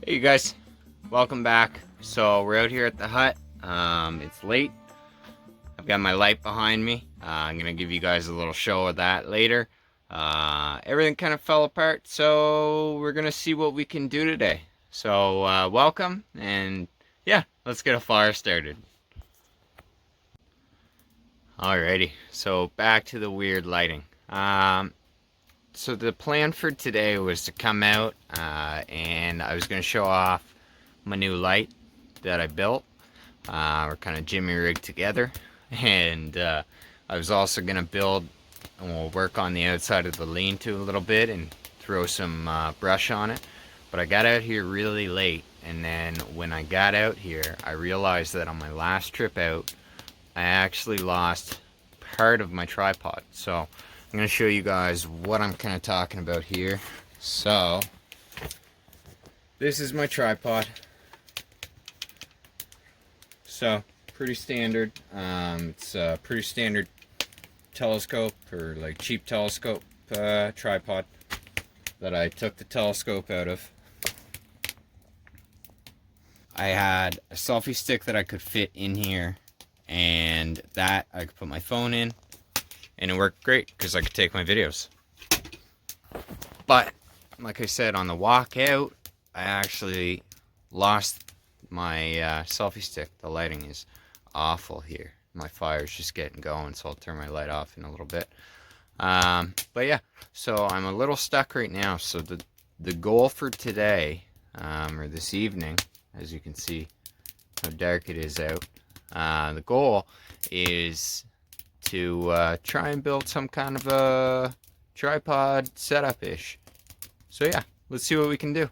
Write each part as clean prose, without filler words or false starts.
Hey you guys, welcome back. So we're out here at the hut. It's late. I've got my light behind me. I'm gonna give you guys a little show of that later. Everything kind of fell apart, so we're gonna see what we can do today. So welcome, and yeah, let's get a fire started. Alrighty, so back to the weird lighting. So the plan for today was to come out and I was going to show off my new light that I built. We're kind of jimmy rigged together, and I was also going to build and we'll work on the outside of the lean-to a little bit and throw some brush on it. But I got out here really late, and then when I got out here I realized that on my last trip out I actually lost part of my tripod. So I'm going to show you guys what I'm kind of talking about here. So this is my tripod. So pretty standard. It's a pretty standard telescope, or like cheap telescope tripod that I took the telescope out of. I had a selfie stick that I could fit in here, and that I could put my phone in, and it worked great because I could take my videos. But like I said, on the walk out I actually lost my selfie stick. The lighting is awful here. My fire's just getting going, so I'll turn my light off in a little bit. But yeah, so I'm a little stuck right now. So the goal for today, or this evening, as you can see how dark it is out, the goal is to try and build some kind of a tripod setup-ish. So yeah, let's see what we can do.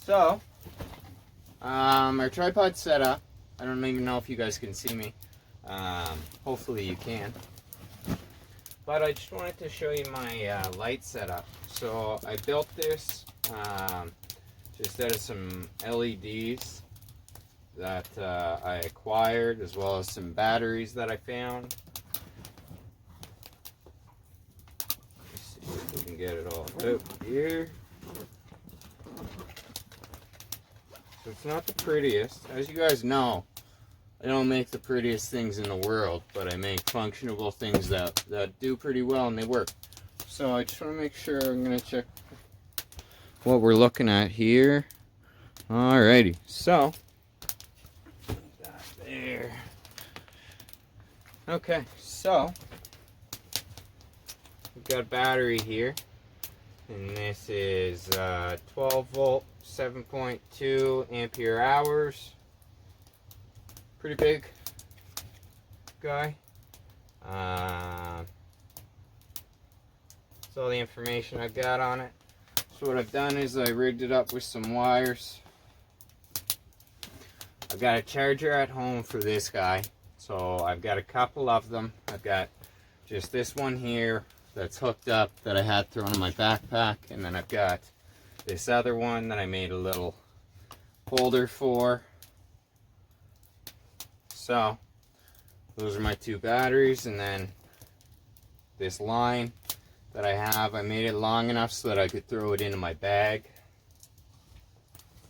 So, our tripod setup, I don't even know if you guys can see me. Hopefully you can. But I just wanted to show you my light setup. So I built this just out of some LEDs that I acquired, as well as some batteries that I found. Let's see if we can get it all out here. So it's not the prettiest. As you guys know, I don't make the prettiest things in the world, but I make functional things that do pretty well and they work. So I just want to make sure. I'm going to check what we're looking at here. Alrighty, so that there. Okay, so we've got a battery here, and this is 12 volt, 7.2 ampere hours. Pretty big guy. That's all the information I've got on it. So what I've done is I rigged it up with some wires. I've got a charger at home for this guy, so I've got a couple of them. I've got just this one here that's hooked up that I had thrown in my backpack, and then I've got this other one that I made a little holder for. So those are my two batteries, and then this line that I have, I made it long enough so that I could throw it into my bag,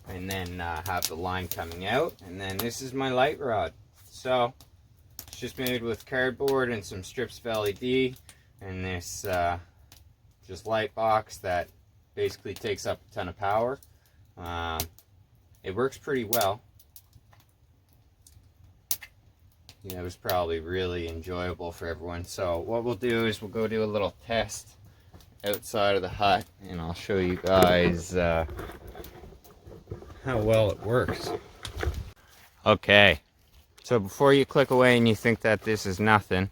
and then have the line coming out. And then this is my light rod. So it's just made with cardboard and some strips of LED, and this just light box that basically takes up a ton of power. It works pretty well. It was probably really enjoyable for everyone. So what we'll do is we'll go do a little test outside of the hut, and I'll show you guys how well it works. Okay, so before you click away and you think that this is nothing,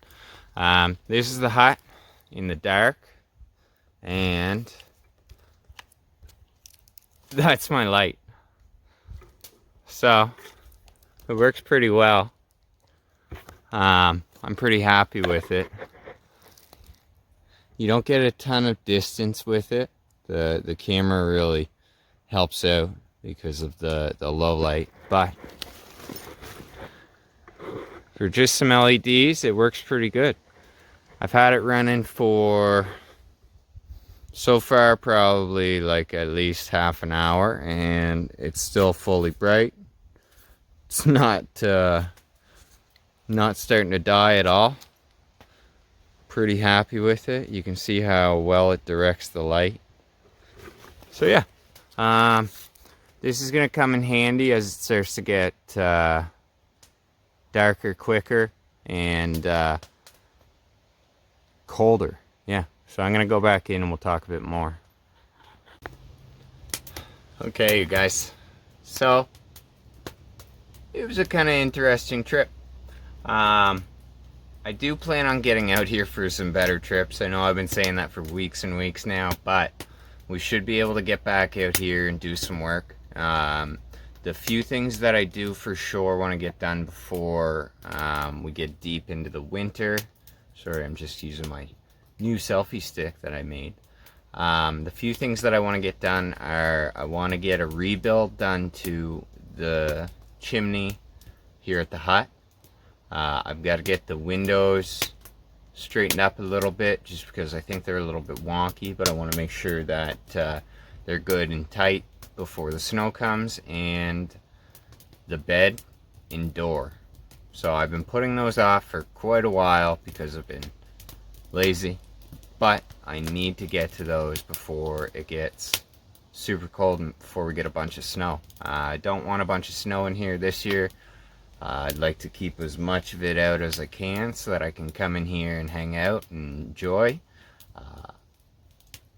this is the hut in the dark, and that's my light. So it works pretty well. I'm pretty happy with it. You don't get a ton of distance with it. The camera really helps out because of the low light, but for just some LEDs, it works pretty good. I've had it running for, so far, probably like at least half an hour, and it's still fully bright. It's not starting to die at all. Pretty happy with it. You can see how well it directs the light. So yeah, this is gonna come in handy as it starts to get darker quicker and colder. Yeah, so I'm gonna go back in and we'll talk a bit more. Okay, you guys, so it was a kind of interesting trip. I do plan on getting out here for some better trips. I know I've been saying that for weeks and weeks now, but we should be able to get back out here and do some work. The few things that I do for sure want to get done before we get deep into the winter. Sorry, I'm just using my new selfie stick that I made. The few things that I want to get done are, I want to get a rebuild done to the chimney here at the hut. I've got to get the windows straightened up a little bit, just because I think they're a little bit wonky, but I want to make sure that they're good and tight before the snow comes, and the bed indoor. So I've been putting those off for quite a while because I've been lazy, but I need to get to those before it gets super cold and before we get a bunch of snow. I don't want a bunch of snow in here this year. I'd like to keep as much of it out as I can so that I can come in here and hang out and enjoy.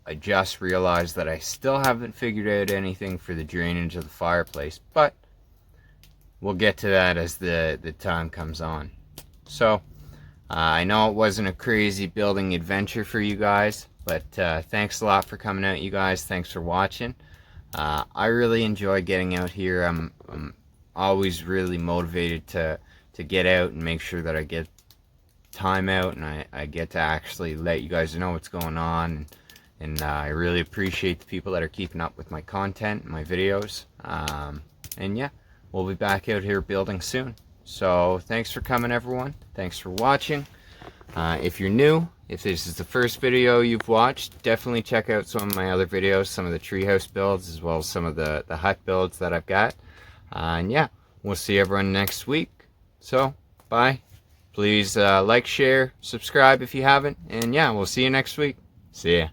I just realized that I still haven't figured out anything for the drainage of the fireplace, but we'll get to that as the time comes on. So, I know it wasn't a crazy building adventure for you guys, but thanks a lot for coming out, you guys. Thanks for watching. I really enjoy getting out here. I'm always really motivated to get out and make sure that I get time out and I get to actually let you guys know what's going on, and I really appreciate the people that are keeping up with my content and my videos. And yeah, we'll be back out here building soon. So thanks for coming, everyone. Thanks for watching. If you're new, if this is the first video you've watched, definitely check out some of my other videos, some of the treehouse builds as well as some of the hut builds that I've got. And yeah, we'll see everyone next week. So, bye. Please like, share, subscribe if you haven't. And yeah, we'll see you next week. See ya.